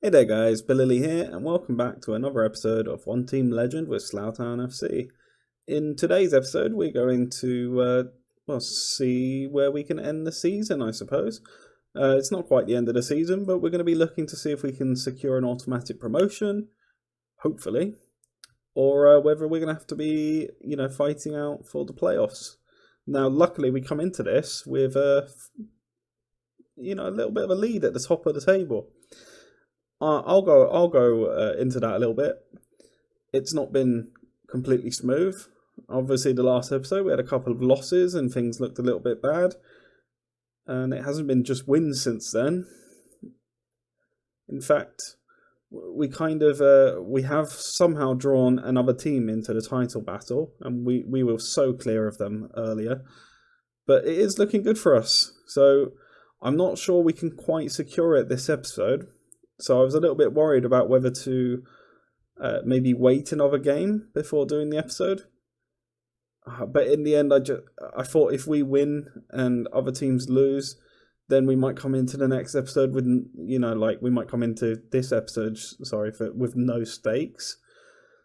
Hey there guys, Balilly here and welcome back to another episode of One Team Legend with Slough Town FC. In today's episode we're going to see where we can end the season, I suppose. It's not quite the end of the season, but we're going to be looking to see if we can secure an automatic promotion, hopefully, or whether we're going to have to be, fighting out for the playoffs. Now, luckily we come into this with a little bit of a lead at the top of the table. I'll go into that a little bit. It's not been completely smooth. Obviously, the last episode we had a couple of losses and things looked a little bit bad, and it hasn't been just wins since then. In fact, we have somehow drawn another team into the title battle, and we were so clear of them earlier. But it is looking good for us. So I'm not sure we can quite secure it this episode. So I was a little bit worried about whether to maybe wait another game before doing the episode. But in the end, I thought if we win and other teams lose, then we might come into the next episode with, we might come into this episode, with no stakes.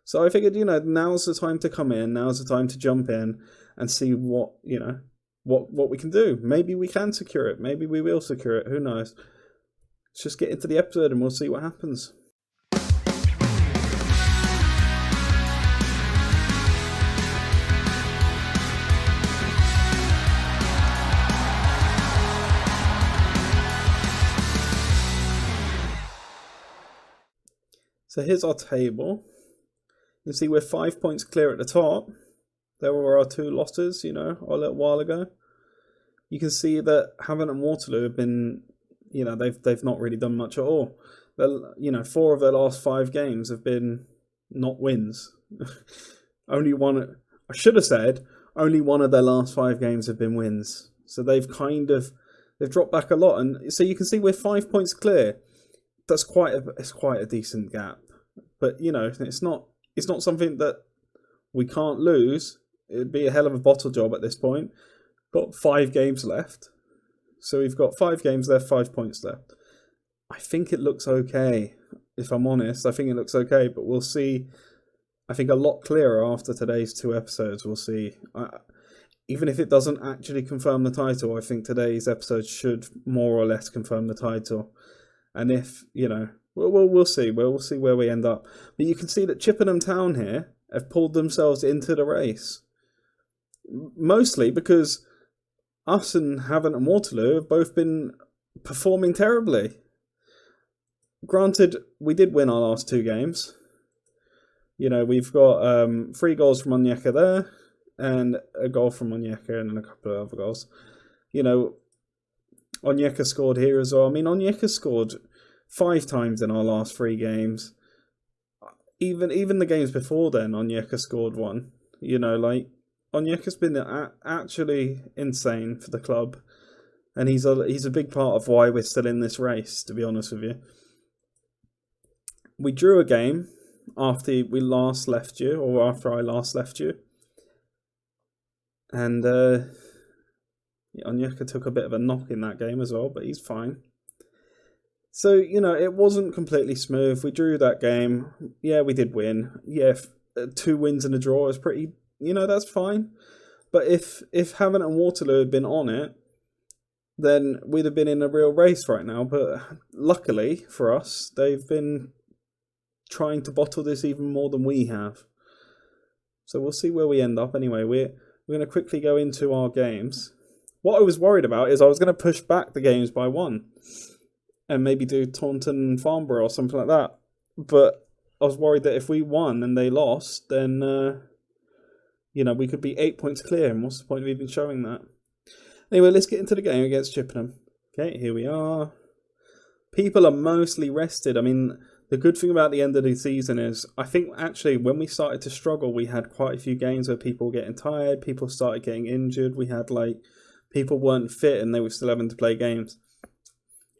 So I figured, now's the time to come in, now's the time to jump in and see what we can do. Maybe we can secure it, maybe we will secure it, who knows. Let's just get into the episode and we'll see what happens. So here's our table. You can see we're 5 points clear at the top. There were our two losses, a little while ago. You can see that Havant and Waterloo have been, they've not really done much at all. 4 of their last 5 games have been not wins. Only one of their last 5 games have been wins. So they've dropped back a lot. And so you can see we're 5 points clear. That's quite a decent gap. But it's not something that we can't lose. It'd be a hell of a bottle job at this point. Got 5 games left. So we've got 5 games left, 5 points left. I think it looks okay. If I'm honest, I think it looks okay, but we'll see. I think a lot clearer after today's 2 episodes. We'll see. Even if it doesn't actually confirm the title, I think today's episode should more or less confirm the title. And if, we'll see. We'll see where we end up. But you can see that Chippenham Town here have pulled themselves into the race. Mostly because us and Havant and Waterloo have both been performing terribly. Granted, we did win our last 2 games. We've got 3 goals from Onyeka there, and a goal from Onyeka, and then a couple of other goals. Onyeka scored here as well. I mean, Onyeka scored 5 times in our last 3 games. Even the games before then, Onyeka scored 1. Onyeka's been actually insane for the club, and he's a big part of why we're still in this race, to be honest with you. We drew a game after I last left you, and Onyeka took a bit of a knock in that game as well, but he's fine. So, it wasn't completely smooth. We drew that game. Yeah, we did win. Yeah, 2 wins and a draw is pretty, that's fine. But if Havant and Waterloo had been on it, then we'd have been in a real race right now. But luckily for us, they've been trying to bottle this even more than we have. So we'll see where we end up anyway. We're going to quickly go into our games. What I was worried about is I was going to push back the games by 1 and maybe do Taunton and Farnborough or something like that. But I was worried that if we won and they lost, then, we could be 8 points clear. And what's the point of even showing that? Anyway, let's get into the game against Chippenham. Okay, here we are. People are mostly rested. I mean, the good thing about the end of the season is, I think actually when we started to struggle, we had quite a few games where people were getting tired, people started getting injured. We had people weren't fit and they were still having to play games.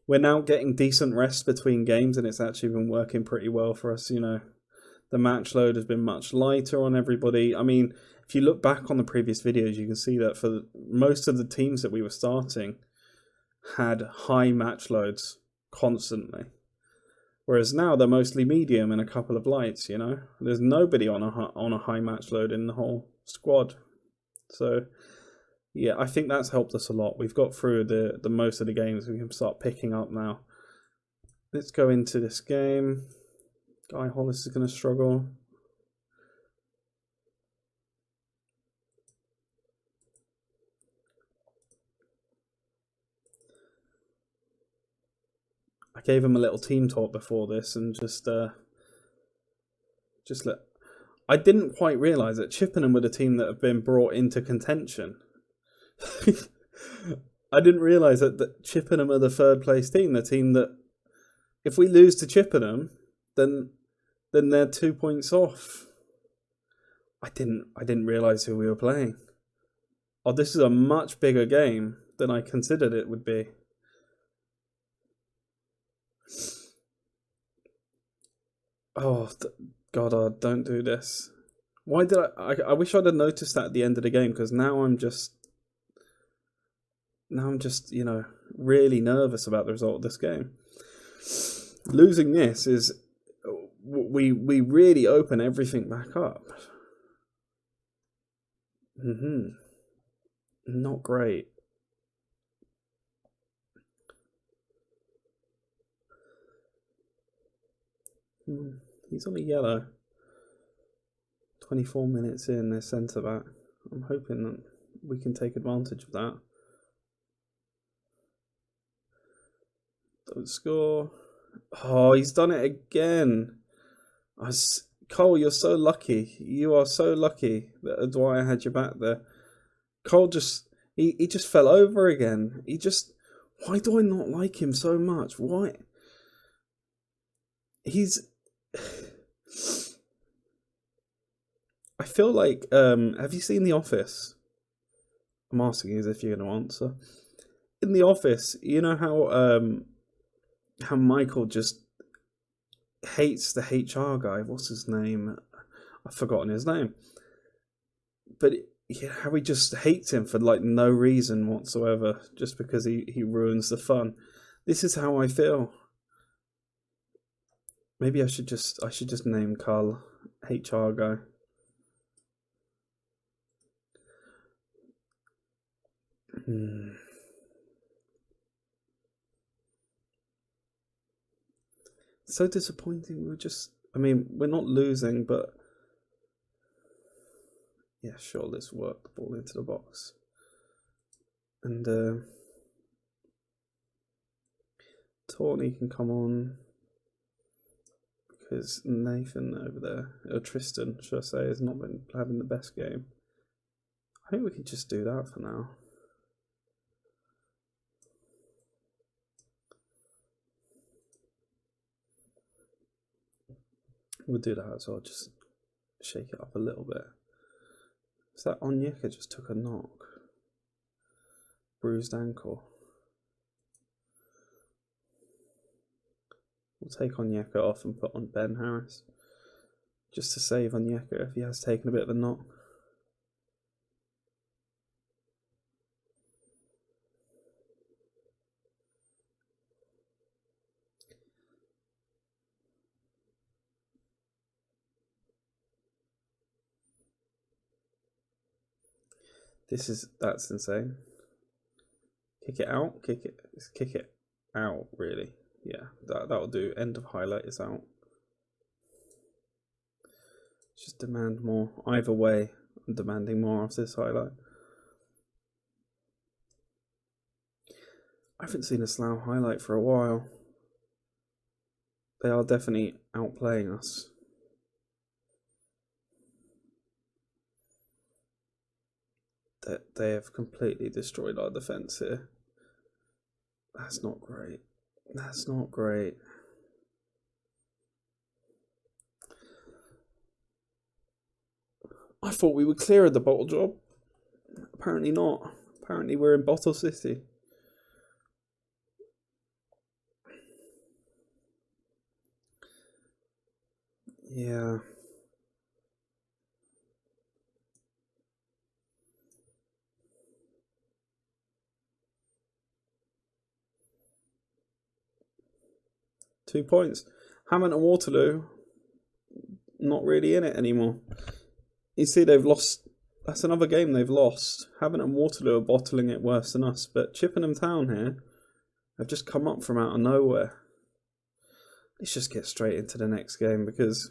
We're now getting decent rest between games and it's actually been working pretty well for us. The match load has been much lighter on everybody. I mean, if you look back on the previous videos, you can see that for most of the teams that we were starting had high match loads constantly. Whereas now they're mostly medium and a couple of lights, you know. There's nobody on a high match load in the whole squad. So, yeah, I think that's helped us a lot. We've got through the most of the games. We can start picking up now. Let's go into this game. Guy Hollis is going to struggle. I gave him a little team talk before this and just let. I didn't quite realise that Chippenham were the team that have been brought into contention. I didn't realise that Chippenham are the third place team, the team that if we lose to Chippenham, then they're 2 points off. I didn't realise who we were playing. Oh, this is a much bigger game than I considered it would be. Oh, God, don't do this. Why did I wish I'd have noticed that at the end of the game, because now I'm just, you know, really nervous about the result of this game. Losing this is, we really open everything back up. Not great. He's on a yellow. 24 minutes in, their centre back. I'm hoping that we can take advantage of that. Don't score. Oh, he's done it again. Cole, you're so lucky. You are so lucky that Dwyer had your back there. Cole just he just fell over again. Why do I not like him so much? Why? I feel like have you seen The Office? I'm asking you as if you're going to answer. In The Office, you know how Michael just hates the HR guy. What's his name? I've forgotten his name. But how he just hates him for like no reason whatsoever, just because he ruins the fun. This is how I feel. Maybe I should just name Carl HR guy. So disappointing. We're not losing, but yeah, sure, let's work the ball into the box. And Tawny can come on, because Nathan over there, or Tristan, should I say, has not been having the best game. I think we can just do that for now. We'll do that, so I'll just shake it up a little bit. Is that Onyeka just took a knock? Bruised ankle. We'll take Onyeka off and put on Ben Harris, just to save Onyeka if he has taken a bit of a knock. That's insane. Kick it out, kick it out, really. Yeah, that'll do. End of highlight is out. Just demand more. Either way, I'm demanding more of this highlight. I haven't seen a Slough highlight for a while. They are definitely outplaying us. They have completely destroyed our defence here. That's not great. That's not great. I thought we would clear the bottle job. Apparently not. Apparently we're in Bottle City. Yeah. .2 points. Hammond and Waterloo, not really in it anymore. You see, they've lost. That's another game they've lost. Hammond and Waterloo are bottling it worse than us, but Chippenham Town here have just come up from out of nowhere. Let's just get straight into the next game because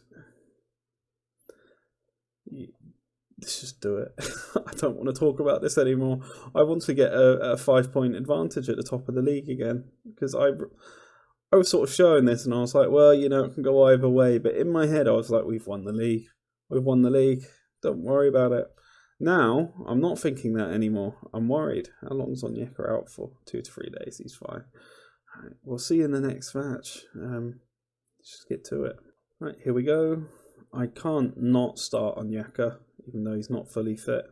let's just do it. I don't want to talk about this anymore. I want to get a 5-point advantage at the top of the league again because I was sort of showing this and I was like, well, it can go either way. But in my head, I was like, we've won the league. We've won the league. Don't worry about it. Now, I'm not thinking that anymore. I'm worried. How long's Onyeka out for? 2 to 3 days. He's fine. All right, we'll see you in the next match. Let's just get to it. Right, here we go. I can't not start Onyeka, even though he's not fully fit.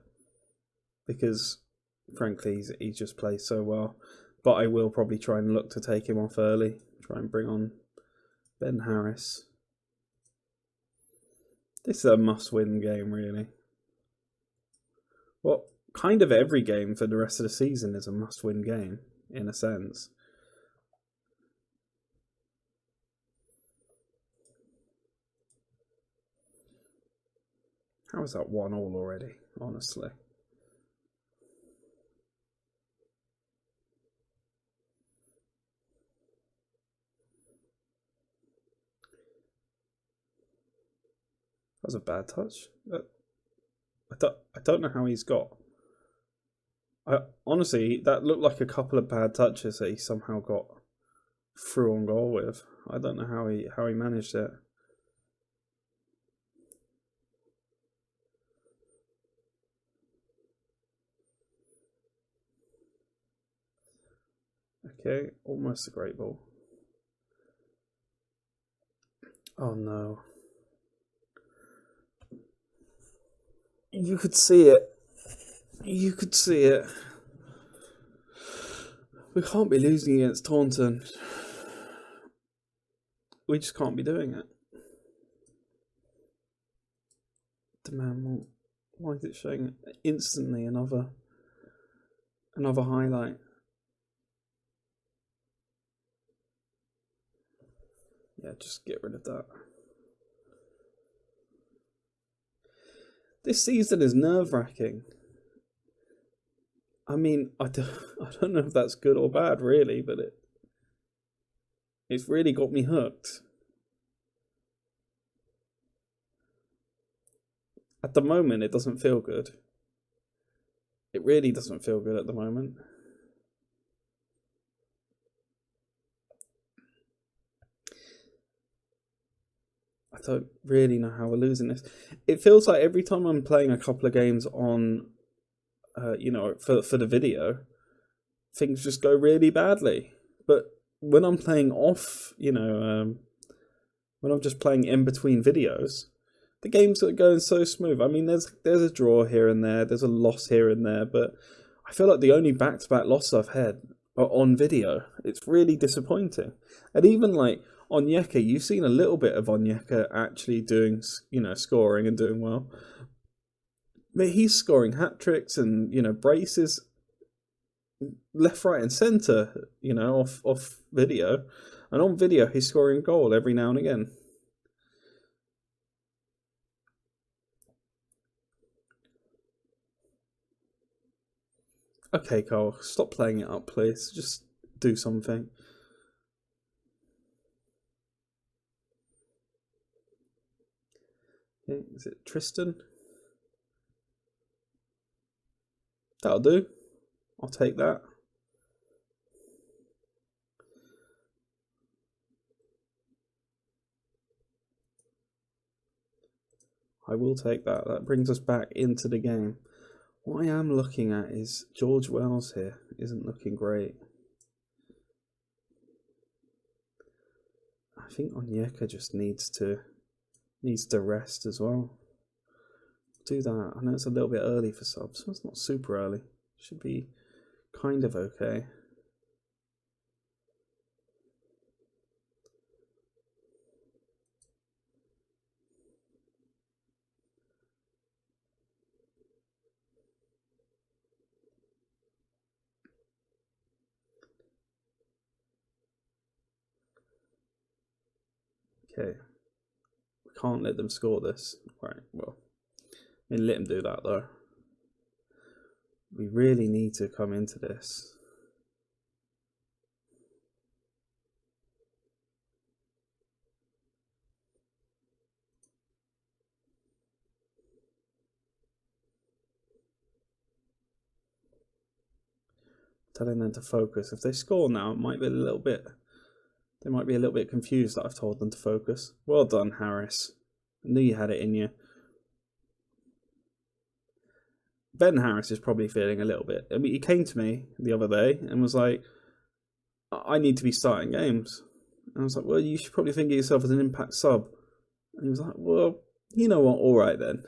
Because, frankly, he just plays so well. But I will probably try and look to take him off early. Try and bring on Ben Harris. This is a must-win game, really. Well, kind of every game for the rest of the season is a must-win game, in a sense. How is that 1-1 already, honestly? That was a bad touch. I don't know how he's got. Honestly, that looked like a couple of bad touches that he somehow got through on goal with. I don't know how he managed it. Okay, almost a great ball. Oh no. You could see it. You could see it. We can't be losing against Taunton. We just can't be doing it. Demand more. Why is it showing instantly another highlight? Yeah, just get rid of that. This season is nerve-wracking. I mean, I don't know if that's good or bad, really, but it's really got me hooked. At the moment, it doesn't feel good. It really doesn't feel good at the moment. I don't really know how we're losing this. It feels like every time I'm playing a couple of games on, for the video, things just go really badly. But when I'm playing off, when I'm just playing in between videos, the games are going so smooth. I mean, there's a draw here and there, there's a loss here and there, but I feel like the only back-to-back losses I've had are on video. It's really disappointing. And even like Onyeka, you've seen a little bit of Onyeka actually doing, scoring and doing well. But he's scoring hat-tricks and, braces left, right and centre, off video. And on video, he's scoring a goal every now and again. Okay, Cole, stop playing it up, please. Just do something. Okay, is it Tristan? That'll do. I'll take that. I will take that. That brings us back into the game. What I am looking at is George Wells here isn't looking great. I think Onyeka just needs to rest as well. Do that. I know it's a little bit early for subs. It's not super early. Should be kind of okay. Okay. We can't let them score this. Right, well. I mean, let them do that, though. We really need to come into this. Telling them to focus. If they score now, it might be a little bit... They might be a little bit confused that I've told them to focus. Well done, Harris. I knew you had it in you. Ben Harris is probably feeling a little bit... I mean, he came to me the other day and was like, I need to be starting games. And I was like, well, you should probably think of yourself as an impact sub. And he was like, well, you know what, all right then.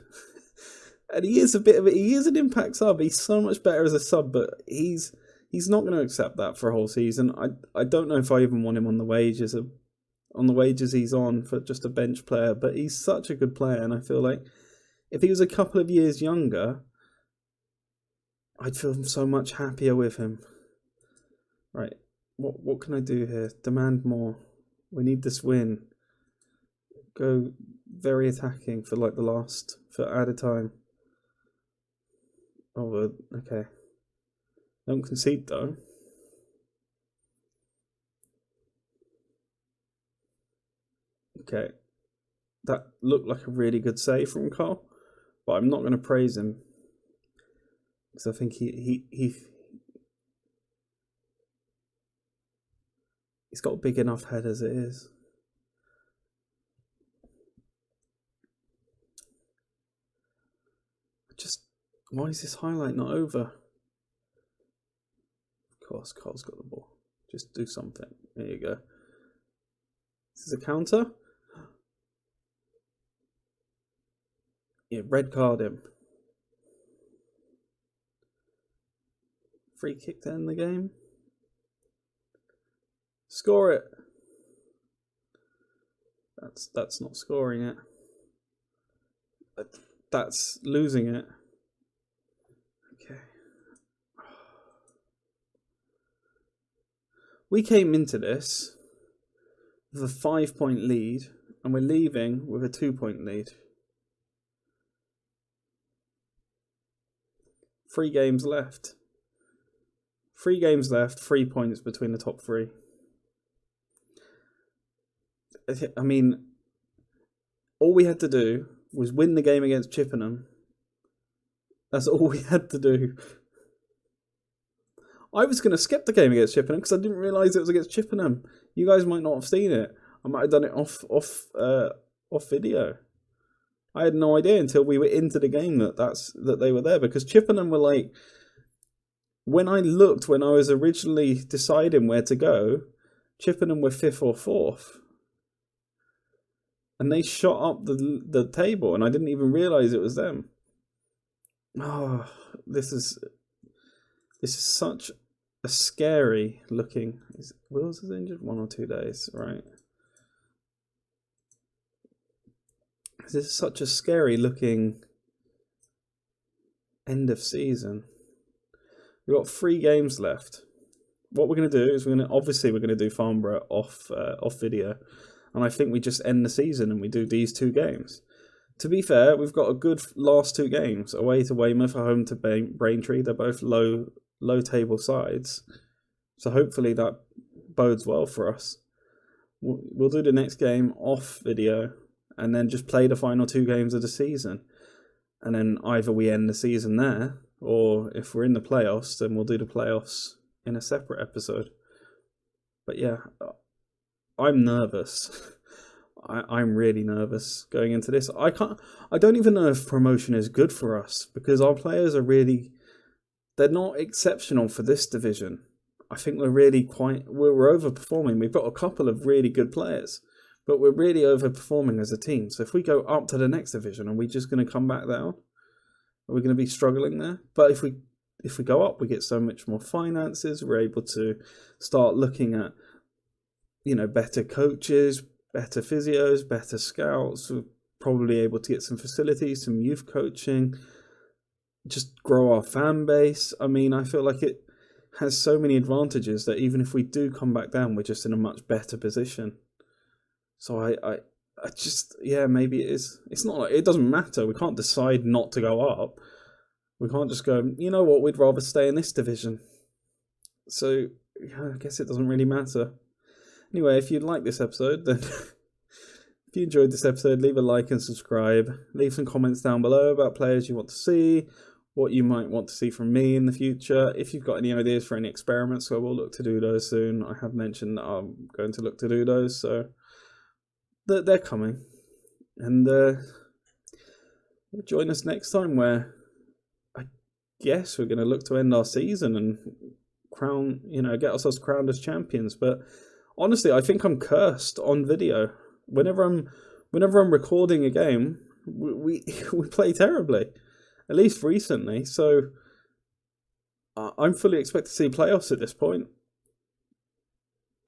And he is an impact sub. He's so much better as a sub, but he's not going to accept that for a whole season. I don't know if I even want him on the wages he's on for just a bench player, but he's such a good player, and I feel like if he was a couple of years younger, I'd feel so much happier with him. Right, what can I do here? Demand more. We need this win. Go very attacking for like at a time. Oh, okay. Don't concede though. Okay. That looked like a really good save from Carl, but I'm not going to praise him because I think he's got a big enough head as it is. Why is this highlight not over? Of course, Carl's got the ball. Just do something. There you go. This is a counter. Yeah, red card him. Free kick to end the game. Score it. That's not scoring it. That's losing it. Okay. We came into this with a 5-point lead, and we're leaving with a 2-point lead. 3 games left. 3 games left, 3 points between the top 3. I mean, all we had to do was win the game against Chippenham. That's all we had to do. I was going to skip the game against Chippenham because I didn't realise it was against Chippenham. You guys might not have seen it. I might have done it off video. I had no idea until we were into the game that they were there, because Chippenham were like, when I was originally deciding where to go, Chippenham were 5th or 4th. And they shot up the table, and I didn't even realise it was them. Oh, this is such a scary looking... Wills is injured 1 or 2 days, right? This is such a scary looking end of season. We've got 3 games left. What we're going to do is we're going to do Farnborough off video. And I think we just end the season and we do these 2 games. To be fair, we've got a good last 2 games. Away to Weymouth, at home to Braintree. They're both low table sides. So hopefully that bodes well for us. We'll do the next game off video and then just play the final 2 games of the season. And then either we end the season there, or if we're in the playoffs, then we'll do the playoffs in a separate episode. But yeah, I'm nervous. I'm really nervous going into this. I don't even know if promotion is good for us, because our players are they're not exceptional for this division. I think we're overperforming. We've got a couple of really good players, but we're really overperforming as a team. So if we go up to the next division, are we just going to come back down? Are we going to be struggling there? But if we go up, we get so much more finances. We're able to start looking at, better coaches, better physios, better scouts. We're probably able to get some facilities, some youth coaching, just grow our fan base. I mean, I feel like it has so many advantages that even if we do come back down, we're just in a much better position. So maybe it is. It's not like it doesn't matter. We can't decide not to go up. We can't just go, you know what, we'd rather stay in this division. So, I guess it doesn't really matter. Anyway, if you like this episode, then if you enjoyed this episode, leave a like and subscribe. Leave some comments down below about players you want to see, what you might want to see from me in the future. If you've got any ideas for any experiments, I will look to do those soon. I have mentioned that I'm going to look to do those, so they're coming. And join us next time, where I guess we're going to look to end our season and get ourselves crowned as champions. But honestly, I think I'm cursed on video. Whenever I'm recording a game, we play terribly, at least recently. So I'm fully expect to see playoffs at this point,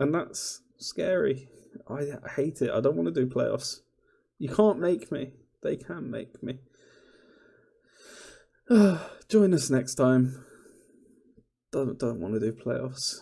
and that's scary. I hate it. I don't want to do playoffs. You can't make me. They can make me. Join us next time. Don't want to do playoffs.